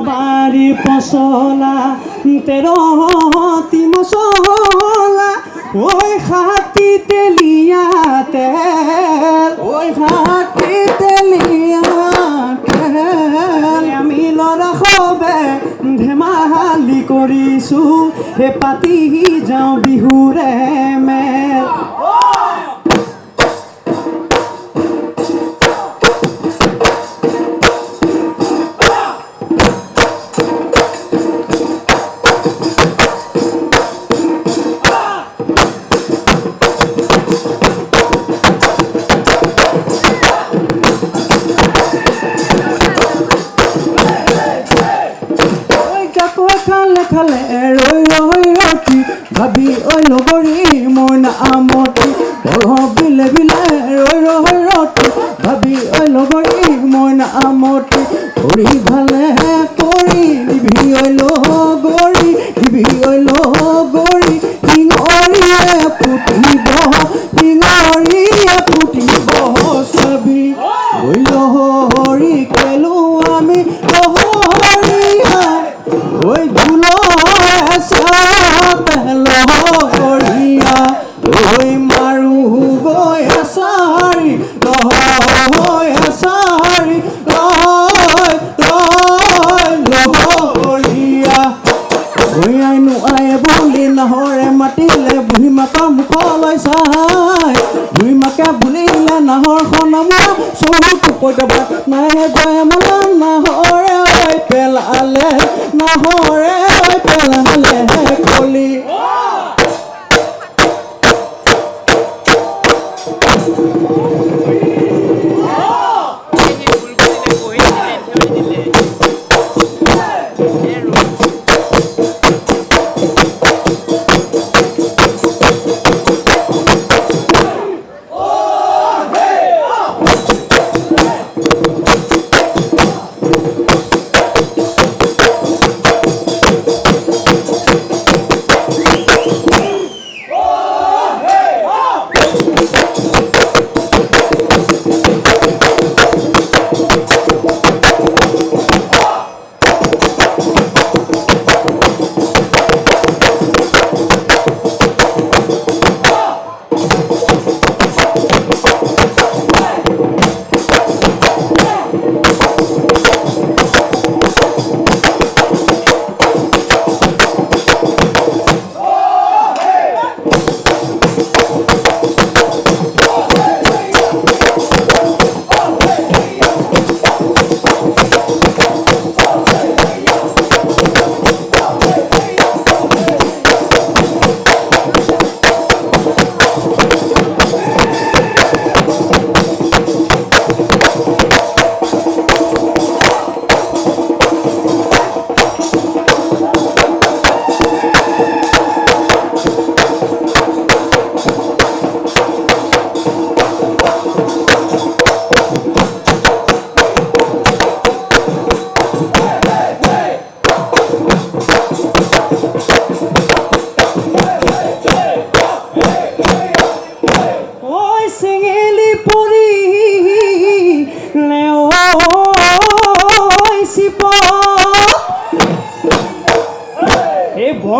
বাড়ি পচলা তেরতি মচলা ওই হাতি তেলিয়া তেল ওই হাতি তেলিয়া তেল আমি ল'ৰা সবে ধেমালি কৰিছোঁ হে পাতি যাওঁ বিহুৰে মেল খালে ৰৈ ৰৈ ৰতি ভাবি ঐ লগৰী মই নামতি বিলে বিলে ৰৈ ৰৈ ৰতি ভাবি ঐ লগৰী মই নামতি কৰি ভালে কৰি দিবি ঐ লগৰী দিবি ঐ লগৰী শিঙৰিয়ে ফুটিব শিঙৰিয়ে ফুটিব চাবি ঐ লহৰী খেলো আমি লহৰীয়া ওই ধুলো লহৰীয়া ওই মাৰো গৈ এচাৰি এচাৰি লহৰীয়া ঐ আইনো আয়ে বুলি নাহৰে মাতিলে বুঢ়ী মাকৰ মুখলৈ চাই বুঢ়ী মাকে বুলিলে নাহৰখন মোৰ চৰুটো পইতাবা নাই জয় মালা নাহৰে ঐ পেলালে নাহৰে ঐ পেলালে কলি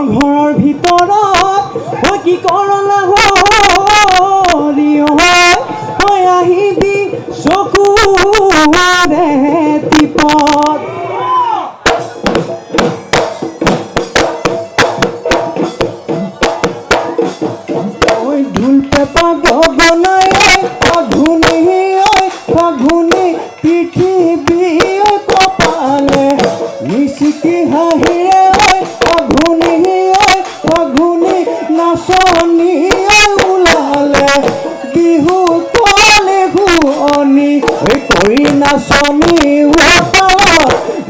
ঘৰৰ ভিতৰত কি কৰলা হৈ আহিবি চকুৰে টিপত ঐ ঢোল পেপা গগনাই অধুনি ফাগুনি পৃথিৱী কপালে মিচিকি হাঁহিৰে ফাগুনি নাচনি ওলালে বিহু কলে শুৱনি কৰি নাচনি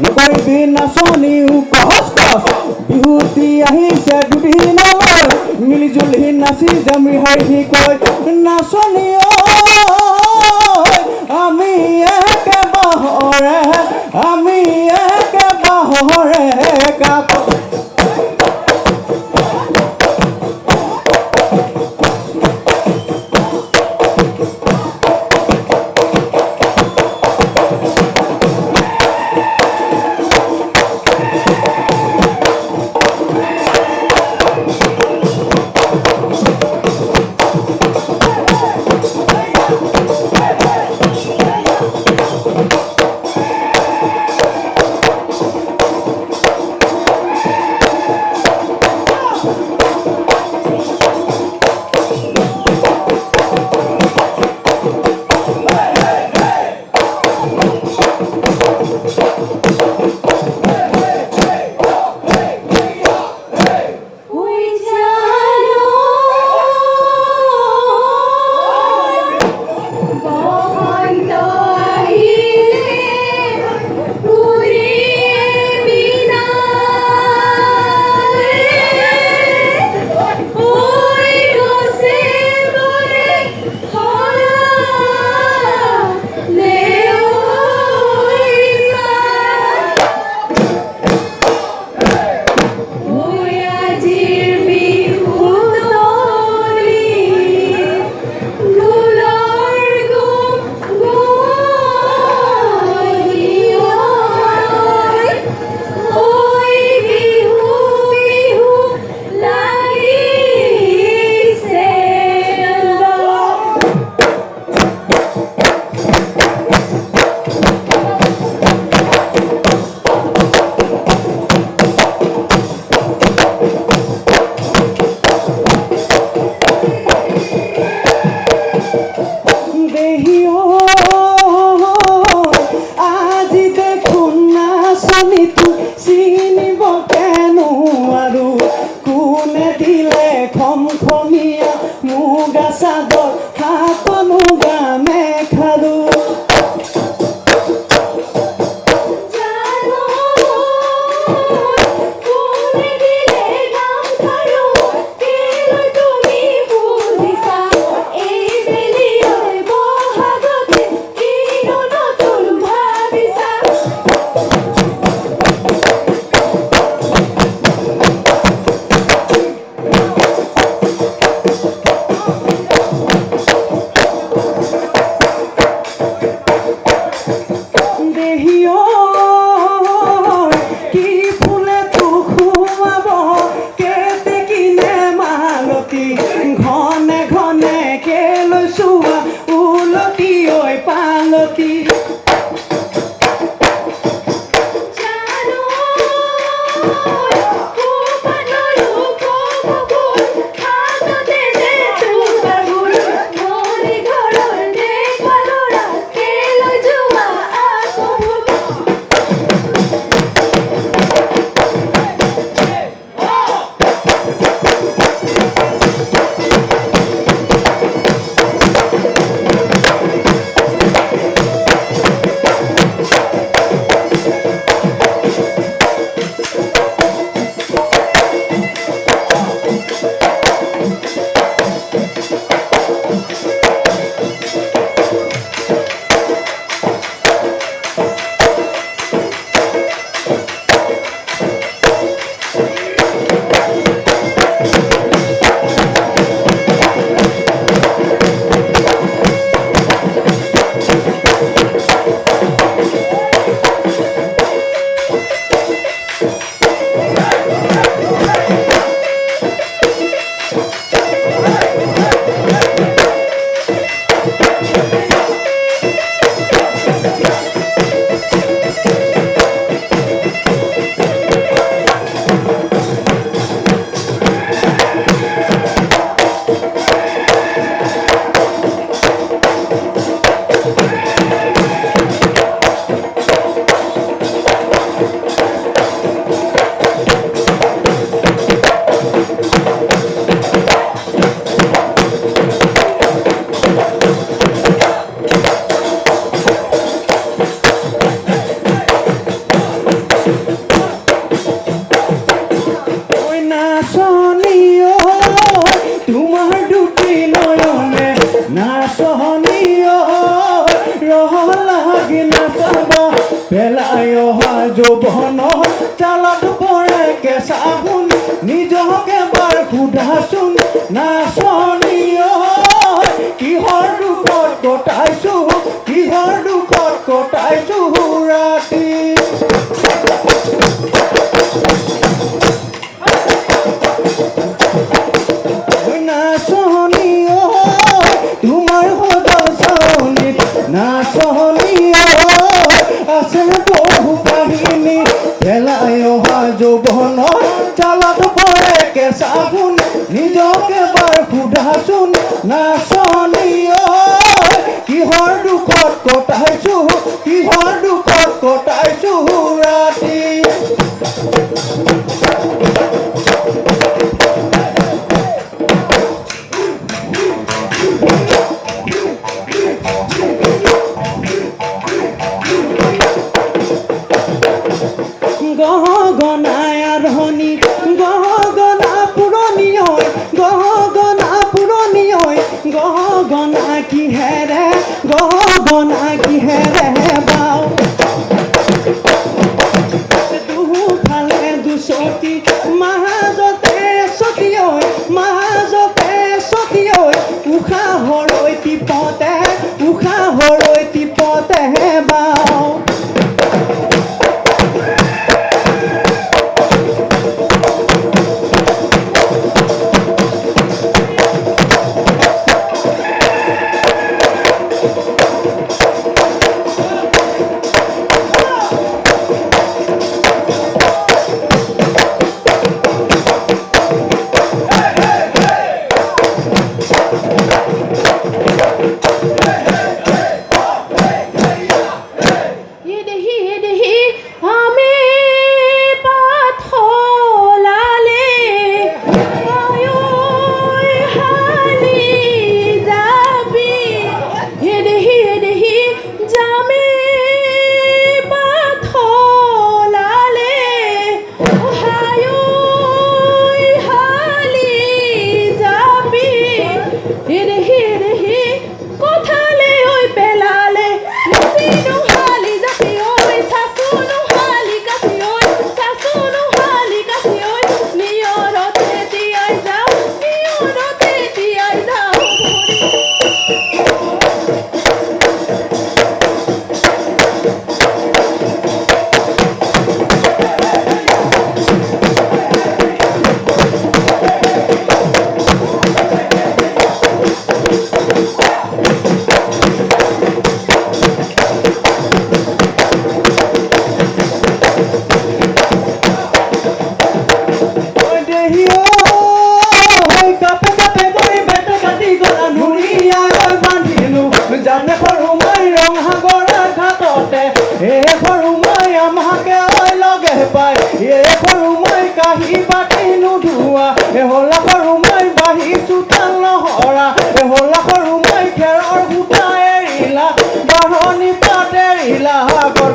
নকৰিবি নাচনি কষ্ট বিহুতি আহিছে দুদিনলৈ মিলি জুলি নাচি যাম ৰিহাই কৈ নাচনি আমি একেবাৰে কাপ নাচাবা পেলাই অহা যৌৱনৰ জালত পৰে কেঁচা সোণ নিজকে এবাৰ সোধাচোন নাচনী কিহৰ দুখত কটাইছো কিহৰ দুখত কটাইছো ৰাতি নাচনী তোমাৰ সজল চাৱনীত নাচনী আছে বহু কাহিনী পেলাই অহা যৌৱনৰ জালত পৰে কেঁচা সোণ নিজকে এবাৰ সোধাচোন নাচনী কিহৰ দুখত কটাইছো কিহৰ দুখত কটাইছো ৰাতি গহগনাই আৰহনি গহগনা পুৰণি গহগনা কিহেৰে বাও দুফালে দুচকী মাজতে চকী উশাহলৈ টিপতে বাও জানে সৰু মই ৰংসাগৰৰ ঘাটতে সৰু মই আমাকে লগে পাই সৰু মই কাঁহী বাটি নোধোৱা হলা সৰু মই বাঢ়ি চোতাল নহৰা হলা সৰু মই খেৰৰ সূতা এৰিলা বাঢ়নি পাত এৰিলা আগৰ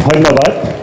ধন্যবাদ।